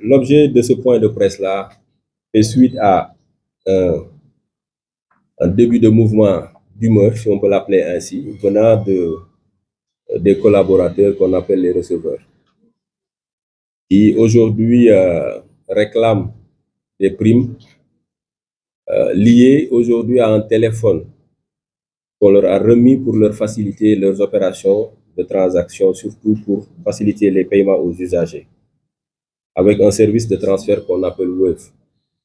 L'objet de ce point de presse-là fait suite à un début de mouvement d'humeur, si on peut l'appeler ainsi, venant des collaborateurs qu'on appelle les receveurs, qui aujourd'hui réclament des primes liées aujourd'hui à un téléphone qu'on leur a remis pour leur faciliter leurs opérations de transaction, surtout pour faciliter les paiements aux usagers, avec un service de transfert qu'on appelle Wave,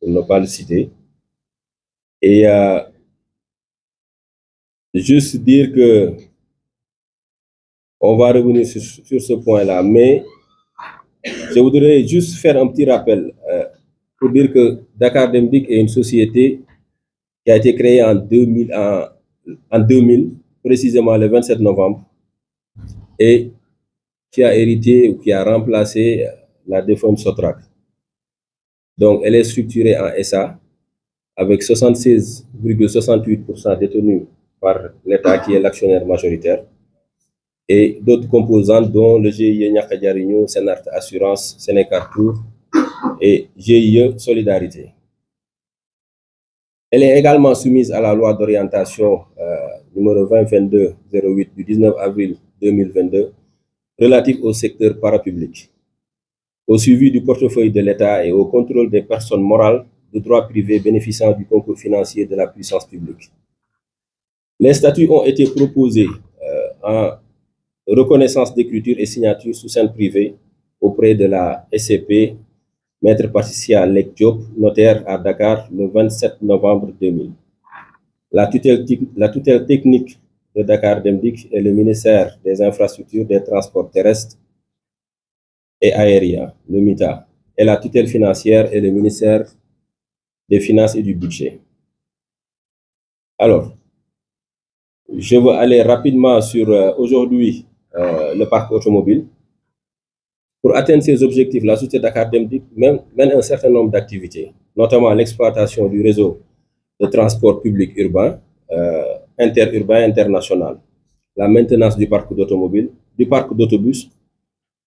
pour ne pas le citer. Et juste dire que on va revenir sur ce point-là, mais je voudrais juste faire un petit rappel pour dire que Dakar Dem Dikk est une société qui a été créée en 2000, précisément le 27 novembre, et qui a hérité ou qui a remplacé la défunte Sotrac. Donc, elle est structurée en SA avec 76,68% détenus par l'État qui est l'actionnaire majoritaire et d'autres composantes dont le GIE Niaka Jariñu, Sénart Assurance, Sénécartour et GIE Solidarité. Elle est également soumise à la loi d'orientation numéro 2022-08 du 19 avril 2022 relative au secteur parapublic, au suivi du portefeuille de l'État et au contrôle des personnes morales de droit privé bénéficiant du concours financier de la puissance publique. Les statuts ont été proposés en reconnaissance d'écriture et signature sous scène privée auprès de la SCP, Maître Patricia Lek Diop, notaire à Dakar le 27 novembre 2000. La tutelle technique de Dakar Dem Dikk est le ministère des Infrastructures, des Transports terrestres et aériens, le MITA, et la tutelle financière est le ministère des Finances et du Budget. Alors, je veux aller rapidement sur aujourd'hui le parc automobile. Pour atteindre ces objectifs, la société Dakar Dem Dikk mène un certain nombre d'activités, notamment l'exploitation du réseau de transport public urbain, interurbain, international, la maintenance du parc d'automobile, du parc d'autobus,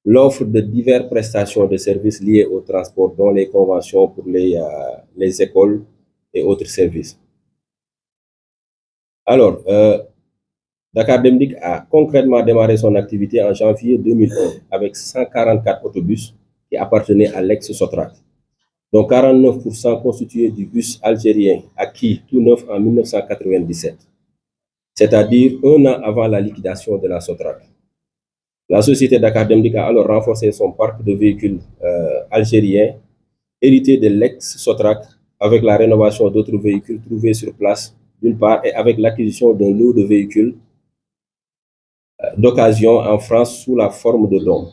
l'offre de diverses prestations de services liés au transport, dont les conventions pour les écoles et autres services. Alors, Dakar Dem Dikk a concrètement démarré son activité en janvier 2001 avec 144 autobus qui appartenaient à l'ex-Sotrac, dont 49% constitués du bus algérien acquis tout neuf en 1997, c'est-à-dire un an avant la liquidation de la Sotrac. La société Dakar Dem Dikk a alors renforcé son parc de véhicules algériens hérités de l'ex-Sotrac avec la rénovation d'autres véhicules trouvés sur place, d'une part, et avec l'acquisition d'un lot de véhicules d'occasion en France sous la forme de dons.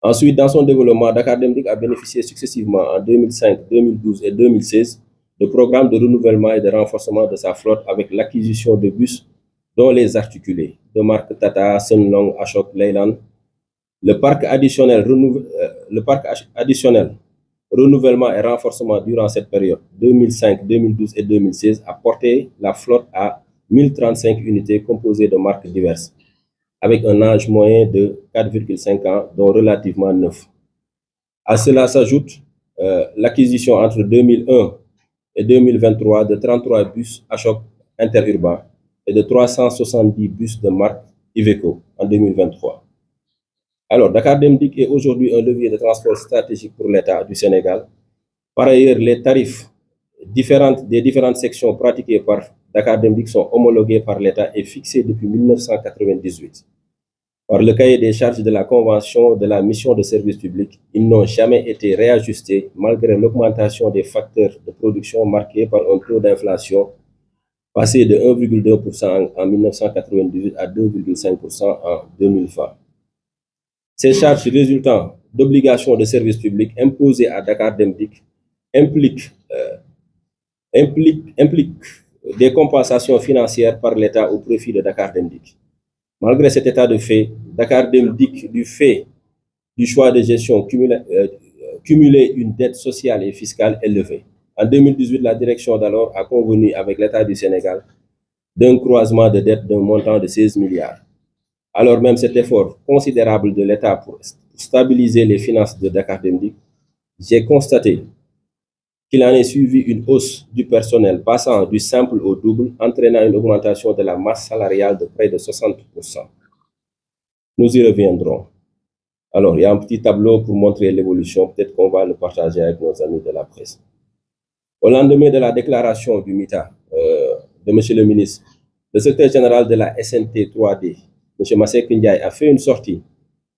Ensuite, dans son développement, Dakar Dem Dikk a bénéficié successivement en 2005, 2012 et 2016 de programmes de renouvellement et de renforcement de sa flotte avec l'acquisition de bus dont les articulés de marque Tata, Sunlong, Ashok, Leyland. Le parc additionnel renouvellement et renforcement durant cette période 2005, 2012 et 2016 a porté la flotte à 1035 unités composées de marques diverses, avec un âge moyen de 4,5 ans, dont relativement neuf. À cela s'ajoute l'acquisition entre 2001 et 2023 de 33 bus Ashok interurbains et de 370 bus de marque Iveco en 2023. Alors, Dakar Dem Dikk est aujourd'hui un levier de transport stratégique pour l'État du Sénégal. Par ailleurs, les tarifs des différentes sections pratiquées par Dakar Dem Dikk sont homologués par l'État et fixés depuis 1998. Par le cahier des charges de la Convention de la mission de service public, ils n'ont jamais été réajustés malgré l'augmentation des facteurs de production marqués par un taux d'inflation passé de 1,2% en 1998 à 2,5% en 2020. Ces charges résultant d'obligations de service public imposées à Dakar Dem Dikk impliquent des compensations financières par l'État au profit de Dakar Dem Dikk. Malgré cet état de fait, Dakar Dem Dikk, du fait du choix de gestion, cumulait une dette sociale et fiscale élevée. En 2018, la direction d'alors a convenu avec l'État du Sénégal d'un croisement de dette d'un montant de 16 milliards. Alors même cet effort considérable de l'État pour stabiliser les finances de Dakar Dem Dikk, j'ai constaté qu'il en est suivi une hausse du personnel passant du simple au double, entraînant une augmentation de la masse salariale de près de 60%. Nous y reviendrons. Alors, il y a un petit tableau pour montrer l'évolution. Peut-être qu'on va le partager avec nos amis de la presse. Au lendemain de la déclaration du MITA de M. le ministre, le secrétaire général de la SNT 3D, M. Masseck Ndiaye, a fait une sortie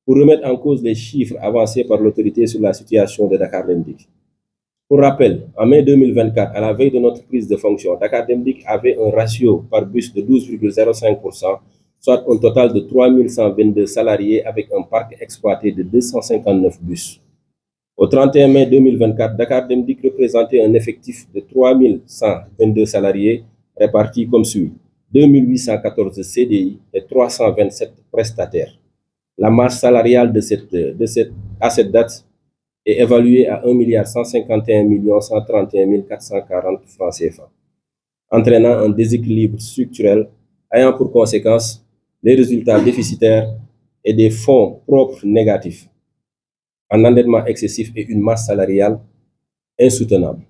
pour remettre en cause les chiffres avancés par l'autorité sur la situation de Dakar Dem Dikk. Pour rappel, en mai 2024, à la veille de notre prise de fonction, Dakar Dem Dikk avait un ratio par bus de 12,05%, soit un total de 3 122 salariés avec un parc exploité de 259 bus. Au 31 mai 2024, Dakar Dem Dikk représentait un effectif de 3 122 salariés répartis comme suit: 2 814 CDI et 327 prestataires. La masse salariale à cette date est évaluée à 1 151 131 440 francs CFA, entraînant un déséquilibre structurel ayant pour conséquence les résultats déficitaires et des fonds propres négatifs, un endettement excessif et une masse salariale insoutenable.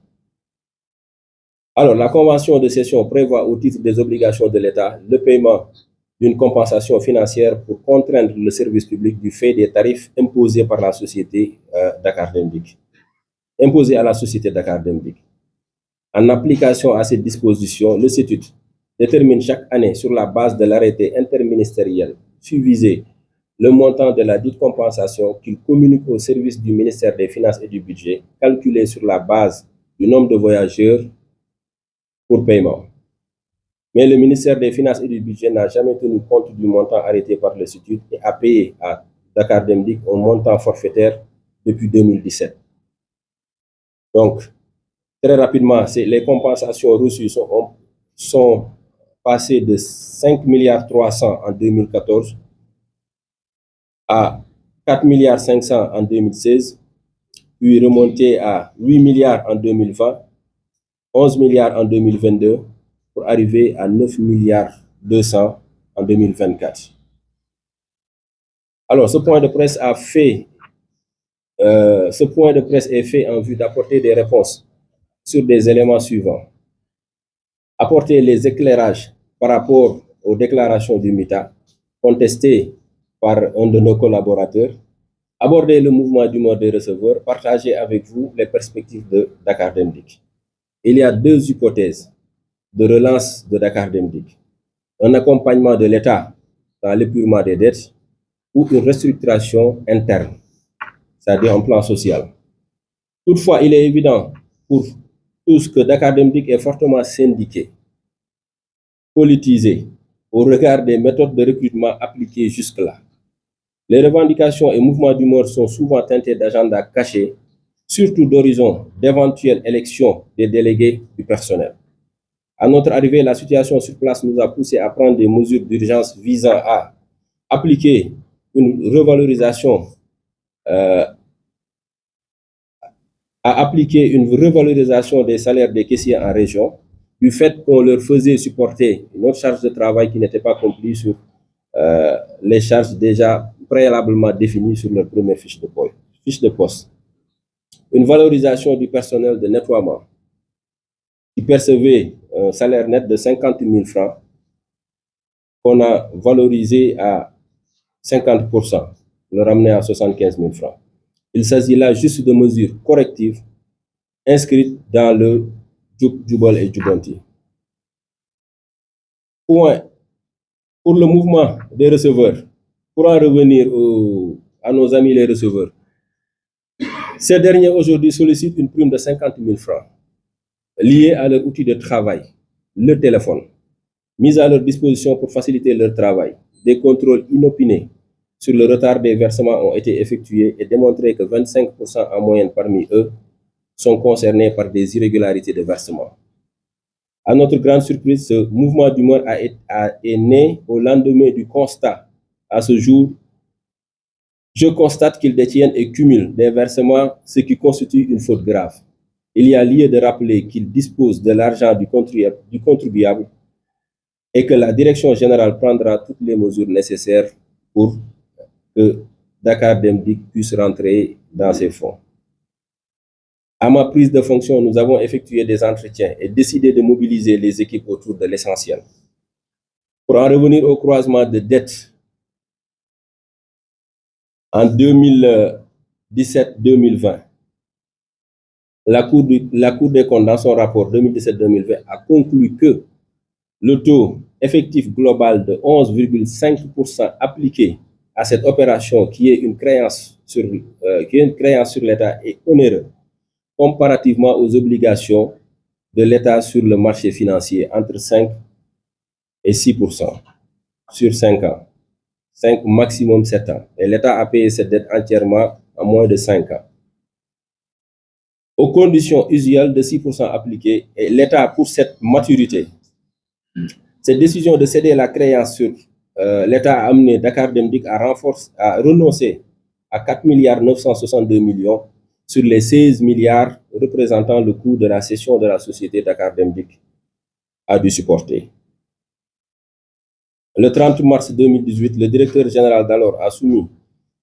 Alors, la convention de cession prévoit au titre des obligations de l'État le paiement d'une compensation financière pour contraindre le service public du fait des tarifs imposés par la société Dakar Dem Dikk. Imposés à la société Dakar Dem Dikk. En application à cette disposition, le CETUD détermine chaque année sur la base de l'arrêté interministériel suivisé le montant de la dite compensation qu'il communique au service du ministère des Finances et du Budget, calculé sur la base du nombre de voyageurs pour paiement. Mais le ministère des Finances et du Budget n'a jamais tenu compte du montant arrêté par le CETUD et a payé à Dakar Dem Dikk un montant forfaitaire depuis 2017. Donc, très rapidement, les compensations reçues sont passées de 5 milliards 300 en 2014 à 4 milliards 500 en 2016, puis remontées à 8 milliards en 2020, 11 milliards en 2022, pour arriver à 9 milliards 200 en 2024. Alors, ce point de presse est fait en vue d'apporter des réponses sur des éléments suivants. Apporter les éclairages par rapport aux déclarations du MITA contestées par un de nos collaborateurs, aborder le mouvement d'humeur des receveurs, partager avec vous les perspectives de Dakar Dem Dikk. Il y a deux hypothèses de relance de Dakar Dem Dikk: un accompagnement de l'État dans l'épurement des dettes ou une restructuration interne, c'est-à-dire en plan social. Toutefois, il est évident pour tous que Dakar Dem Dikk est fortement syndiqué, politisé au regard des méthodes de recrutement appliquées jusque-là. Les revendications et mouvements d'humeur sont souvent teintés d'agendas cachés, surtout d'horizons d'éventuelles élections des délégués du personnel. À notre arrivée, la situation sur place nous a poussé à prendre des mesures d'urgence visant à appliquer une revalorisation des salaires des caissiers en région, du fait qu'on leur faisait supporter une autre charge de travail qui n'était pas comprise sur les charges déjà préalablement définies sur leur première fiche de poste. Une valorisation du personnel de nettoiement qui percevait un salaire net de 50 000 francs, qu'on a valorisé à 50%, le ramener à 75 000 francs. Il s'agit là juste de mesures correctives inscrites dans le Jubal et Jubanti. Point. Pour le mouvement des receveurs, pour en revenir à nos amis les receveurs, ces derniers aujourd'hui sollicitent une prime de 50 000 francs liée à leur outil de travail, le téléphone, mise à leur disposition pour faciliter leur travail. Des contrôles inopinés sur le retard des versements ont été effectués et démontré que 25% en moyenne parmi eux sont concernés par des irrégularités de versement. À notre grande surprise, ce mouvement d'humeur est né au lendemain du constat. À ce jour, je constate qu'ils détiennent et cumulent des versements, ce qui constitue une faute grave. Il y a lieu de rappeler qu'ils disposent de l'argent du contribuable et que la direction générale prendra toutes les mesures nécessaires pour que Dakar Dem Dikk puisse rentrer dans ces fonds. À ma prise de fonction, nous avons effectué des entretiens et décidé de mobiliser les équipes autour de l'essentiel. Pour en revenir au croisement de dettes, en 2017-2020, la Cour des comptes, dans son rapport 2017-2020, a conclu que le taux effectif global de 11,5% appliqué à cette opération, qui est une créance sur l'État, est onéreux comparativement aux obligations de l'État sur le marché financier, entre 5 et 6% sur 5 ans, 5 maximum 7 ans. Et l'État a payé cette dette entièrement en moins de 5 ans. Aux conditions usuelles de 6% appliquées, et l'État, pour cette maturité, cette décision de céder la créance sur l'État a amené Dakar Dem Dikk à renoncer à 4 milliards 962 millions sur les 16 milliards représentant le coût de la cession de la société Dakar Dem Dikk a dû supporter. Le 30 mars 2018, le directeur général d'alors a soumis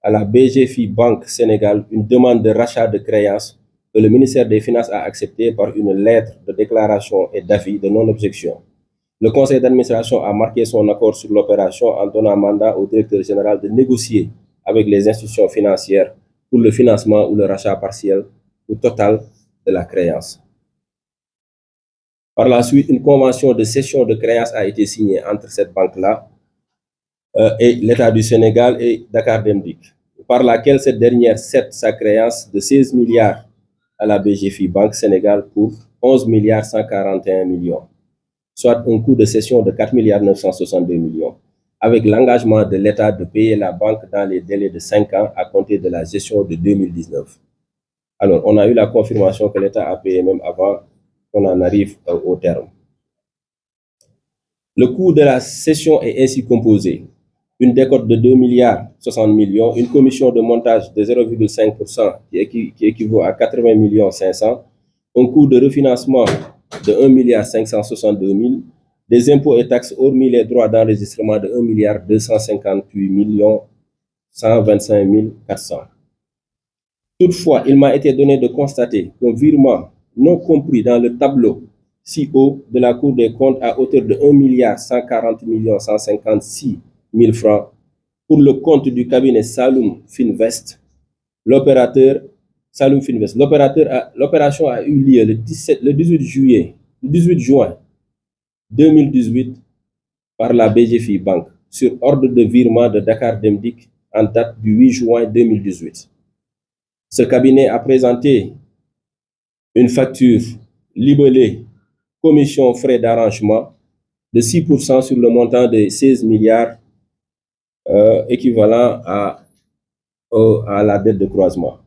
à la BGFI Banque Sénégal une demande de rachat de créances que le ministère des Finances a acceptée par une lettre de déclaration et d'avis de non-objection. Le conseil d'administration a marqué son accord sur l'opération en donnant mandat au directeur général de négocier avec les institutions financières pour le financement ou le rachat partiel ou total de la créance. Par la suite, une convention de cession de créance a été signée entre cette banque-là et l'État du Sénégal et Dakar Dem Dikk, par laquelle cette dernière cède sa créance de 16 milliards à la BGFI Banque Sénégal pour 11 milliards 141 millions, soit un coût de cession de 4 milliards 962 millions, avec l'engagement de l'État de payer la banque dans les délais de 5 ans à compter de la gestion de 2019. Alors, on a eu la confirmation que l'État a payé même avant qu'on en arrive au terme. Le coût de la cession est ainsi composé: une décote de 2 milliards 60 millions, une commission de montage de 0,5% qui équivaut à 80 millions 500, un coût de refinancement de 1 milliard 562 000, des impôts et taxes hormis les droits d'enregistrement de 1 milliard 258 millions 125 400. Toutefois, il m'a été donné de constater qu'un virement non compris dans le tableau ci-haut de la Cour des comptes à hauteur de 1 milliard 140 millions 156 000 francs pour le compte du cabinet Saloum Finvest, l'opération a eu lieu le 18 juin 2018 par la BGFI Banque sur ordre de virement de Dakar Dem Dikk en date du 8 juin 2018. Ce cabinet a présenté une facture libellée commission frais d'arrangement de 6% sur le montant de 16 milliards équivalent à la dette de croisement.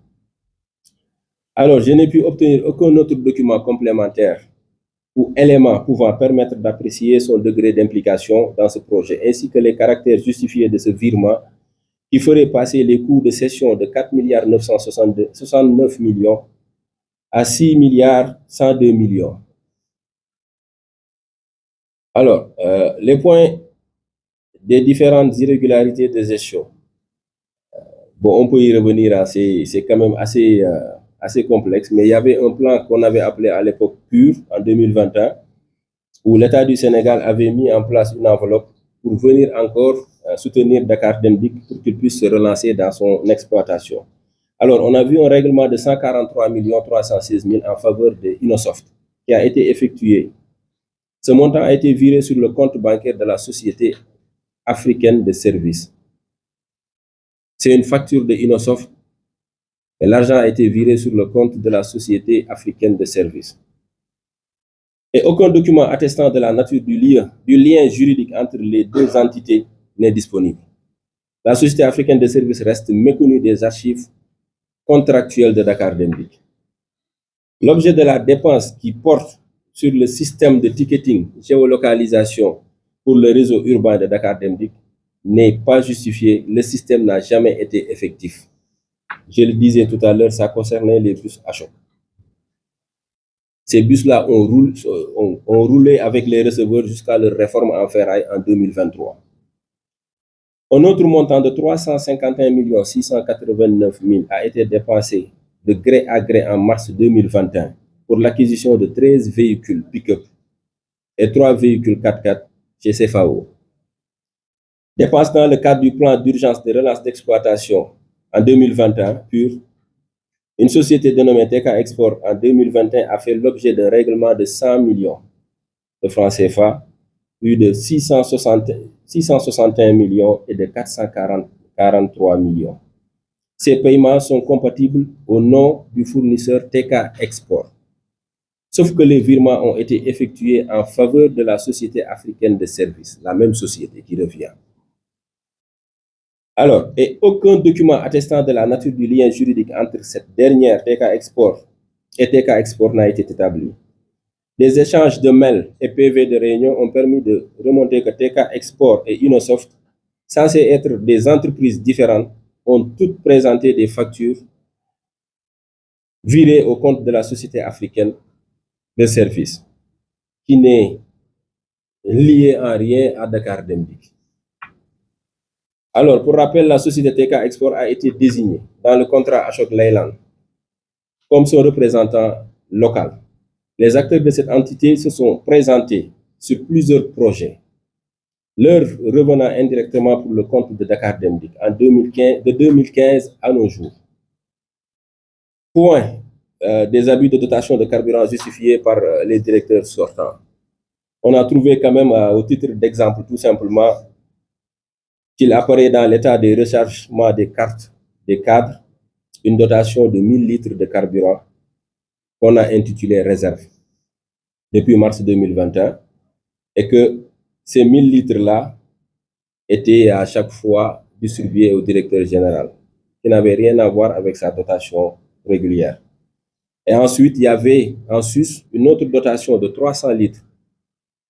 Alors, je n'ai pu obtenir aucun autre document complémentaire ou élément pouvant permettre d'apprécier son degré d'implication dans ce projet, ainsi que les caractères justifiés de ce virement qui ferait passer les coûts de cession de 4 milliards 969 millions à 6 milliards 102 millions. Alors, les points des différentes irrégularités de gestion. Bon, on peut y revenir, c'est quand même assez complexe, mais il y avait un plan qu'on avait appelé à l'époque PUR en 2021, où l'État du Sénégal avait mis en place une enveloppe pour venir encore soutenir Dakar Dem Dikk pour qu'il puisse se relancer dans son exploitation. Alors, on a vu un règlement de 143 316 000 en faveur de Innosoft qui a été effectué. Ce montant a été viré sur le compte bancaire de la Société africaine de services. C'est une facture de Innosoft et l'argent a été viré sur le compte de la Société africaine de services. Et aucun document attestant de la nature du lien juridique entre les deux entités n'est disponible. La Société africaine de services reste méconnue des archives contractuelles de Dakar Dem Dikk. L'objet de la dépense qui porte sur le système de ticketing géolocalisation pour le réseau urbain de Dakar Dem Dikk n'est pas justifié. Le système n'a jamais été effectif. Je le disais tout à l'heure, ça concernait les bus à choc. Ces bus-là ont roulé avec les receveurs jusqu'à leur réforme en ferraille en 2023. Un autre montant de 351 689 000 a été dépensé de gré à gré en mars 2021 pour l'acquisition de 13 véhicules pick-up et 3 véhicules 4x4 chez CFAO. Dépenses dans le cadre du plan d'urgence de relance d'exploitation en 2021, PUR, une société dénommée TK Export en 2021 a fait l'objet d'un règlement de 100 millions de francs CFA, plus de 661 millions et de 443 millions. Ces paiements sont compatibles au nom du fournisseur TK Export. Sauf que les virements ont été effectués en faveur de la Société africaine de services, la même société qui revient. Alors, et aucun document attestant de la nature du lien juridique entre cette dernière TK Export et TK Export n'a été établi. Des échanges de mails et PV de réunion ont permis de remonter que TK Export et Innosoft, censés être des entreprises différentes, ont toutes présenté des factures virées au compte de la Société africaine de services, qui n'est liée en rien à Dakar Dem Dikk. Alors, pour rappel, la société TK Export a été désignée dans le contrat Ashok Leyland comme son représentant local. Les acteurs de cette entité se sont présentés sur plusieurs projets, leur revenant indirectement pour le compte de Dakar Dem Dikk de 2015 à nos jours. Point des abus de dotation de carburant justifiés par les directeurs sortants. On a trouvé quand même, au titre d'exemple, tout simplement, qu'il apparaît dans l'état des rechargements des cartes des cadres une dotation de 1000 litres de carburant qu'on a intitulé réserve depuis mars 2021 et que ces 1000 litres-là étaient à chaque fois distribués au directeur général, qui n'avait rien à voir avec sa dotation régulière. Et ensuite, il y avait en sus une autre dotation de 300 litres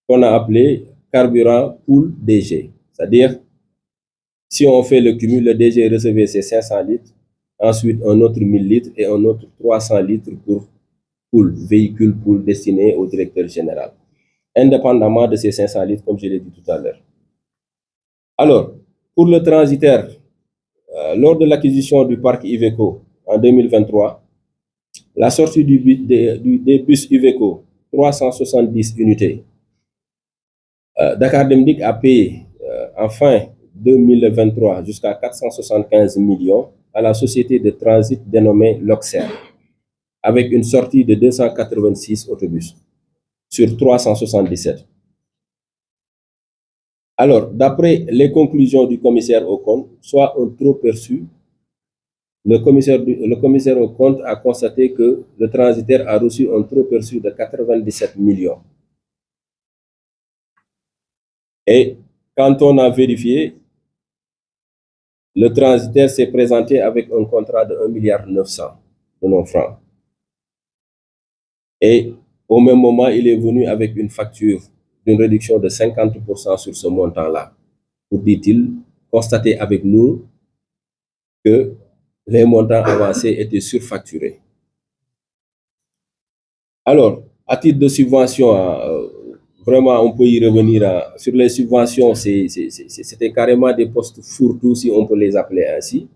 qu'on a appelée carburant pool DG, c'est-à-dire si on fait le cumul, le DG recevait ses 500 litres, ensuite un autre 1000 litres et un autre 300 litres pour pool, véhicule pool destiné au directeur général, indépendamment de ces 500 litres, comme je l'ai dit tout à l'heure. Alors, pour le transitaire, lors de l'acquisition du parc Iveco en 2023, la sortie des bus Iveco, 370 unités, Dakar Dem Dikk a payé en fin 2023 jusqu'à 475 millions à la société de transit dénommée Loxer, avec une sortie de 286 autobus sur 377. Alors, d'après les conclusions du commissaire aux comptes, soit un trop perçu, le commissaire aux comptes a constaté que le transitaire a reçu un trop perçu de 97 millions. Et quand on a vérifié, le transitaire s'est présenté avec un contrat de 1,9 milliard de nos francs. Et au même moment, il est venu avec une facture d'une réduction de 50% sur ce montant-là, pour, dit-il, constater avec nous que les montants avancés étaient surfacturés. Alors, à titre de subvention, vraiment, on peut y revenir. Sur les subventions, c'était carrément des postes fourre-tout, si on peut les appeler ainsi.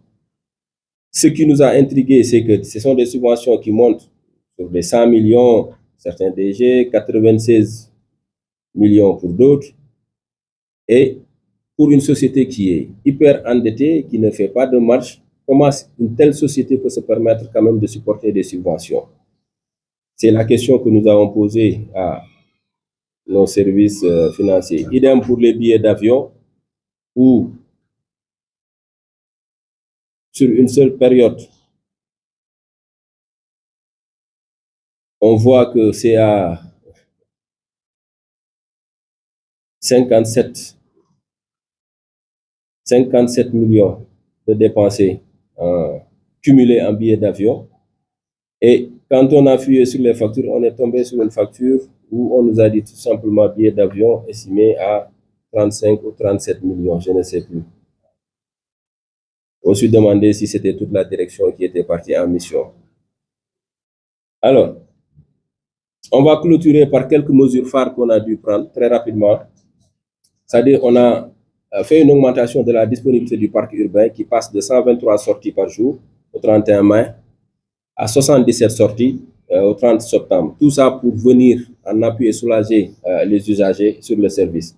Ce qui nous a intrigués, c'est que ce sont des subventions qui montent sur les 100 millions, certains DG, 96 millions pour d'autres. Et pour une société qui est hyper endettée, qui ne fait pas de marge, comment une telle société peut se permettre quand même de supporter des subventions? C'est la question que nous avons posée à nos services financiers. Idem pour les billets d'avion, où sur une seule période, on voit que c'est à 57 millions de dépensés cumulés en billets d'avion. Et quand on a fouillé sur les factures, on est tombé sur une facture où on nous a dit tout simplement billet d'avion estimé à 35 ou 37 millions, je ne sais plus. On s'est demandé si c'était toute la direction qui était partie en mission. Alors, on va clôturer par quelques mesures phares qu'on a dû prendre très rapidement. C'est-à-dire, on a fait une augmentation de la disponibilité du parc urbain qui passe de 123 sorties par jour au 31 mai à 77 sorties au 30 septembre. Tout ça pour venir en appui et soulager les usagers sur le service.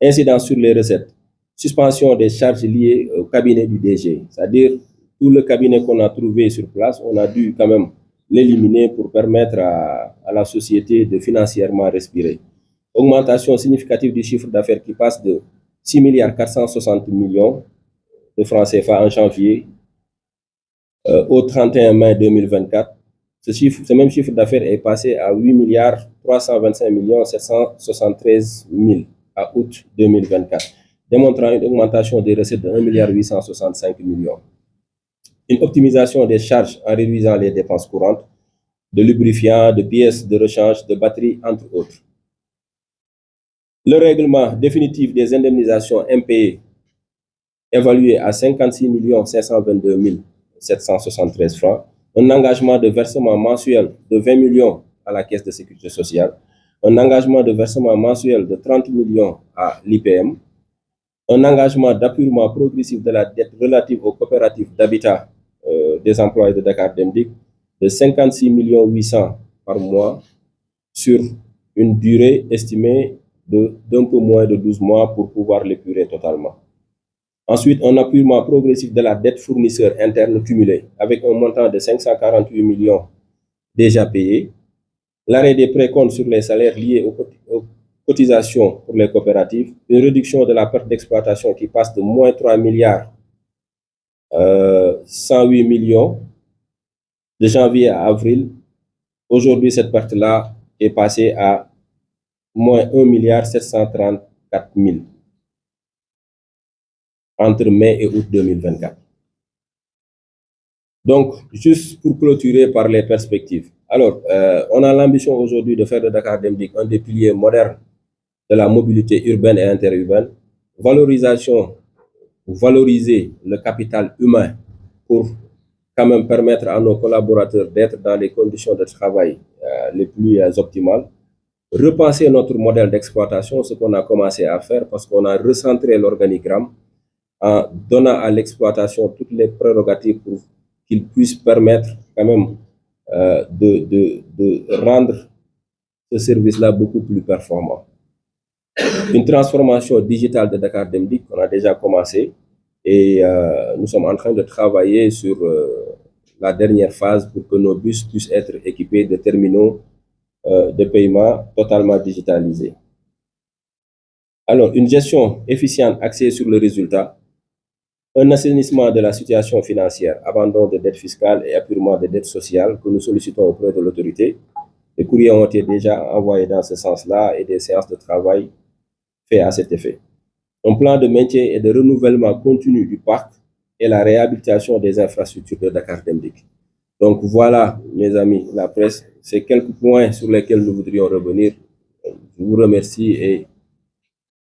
Incidence sur les recettes. Suspension des charges liées au cabinet du DG, c'est-à-dire tout le cabinet qu'on a trouvé sur place, on a dû quand même l'éliminer pour permettre à la société de financièrement respirer. Augmentation significative du chiffre d'affaires qui passe de 6 milliards 460 millions de francs CFA en janvier au 31 mai 2024. Ce même chiffre d'affaires est passé à 8 milliards 325 millions 773 000 à août 2024, démontrant une augmentation des recettes de 1 milliard 865 millions. Une optimisation des charges en réduisant les dépenses courantes de lubrifiants, de pièces de rechange, de batteries, entre autres. Le règlement définitif des indemnisations impayées évalué à 56 522 773 francs, un engagement de versement mensuel de 20 millions à la Caisse de sécurité sociale, un engagement de versement mensuel de 30 millions à l'IPM, un engagement d'appurement progressif de la dette relative aux coopératives d'habitat des employés de Dakar Dem Dikk de 56 800 par mois sur une durée estimée d'un peu moins de 12 mois pour pouvoir l'épurer totalement. Ensuite, un appurement progressif de la dette fournisseur interne cumulée avec un montant de 548 millions déjà payés. L'arrêt des précomptes sur les salaires liés aux cotisations pour les coopératives. Une réduction de la perte d'exploitation qui passe de moins 3 milliards 108 millions de janvier à avril. Aujourd'hui, cette perte-là est passée à moins 1 milliard 734 000 entre mai et août 2024. Donc, juste pour clôturer par les perspectives. Alors, on a l'ambition aujourd'hui de faire de Dakar Dem Dikk un des piliers modernes de la mobilité urbaine et interurbaine. Valoriser le capital humain pour quand même permettre à nos collaborateurs d'être dans les conditions de travail les plus optimales. Repenser notre modèle d'exploitation, ce qu'on a commencé à faire parce qu'on a recentré l'organigramme en donnant à l'exploitation toutes les prérogatives pour qu'il puisse permettre quand même de rendre ce service-là beaucoup plus performant. Une transformation digitale de Dakar Dem Dikk, on a déjà commencé et nous sommes en train de travailler sur la dernière phase pour que nos bus puissent être équipés de terminaux de paiement totalement digitalisés. Alors, une gestion efficiente axée sur le résultat, un assainissement de la situation financière, abandon de dettes fiscales et apurement de dettes sociales que nous sollicitons auprès de l'autorité. Les courriers ont été déjà envoyés dans ce sens-là et des séances de travail faites à cet effet. Un plan de maintien et de renouvellement continu du parc et la réhabilitation des infrastructures de Dakar Dem Dikk. Donc voilà, mes amis, la presse, c'est quelques points sur lesquels nous voudrions revenir. Je vous remercie et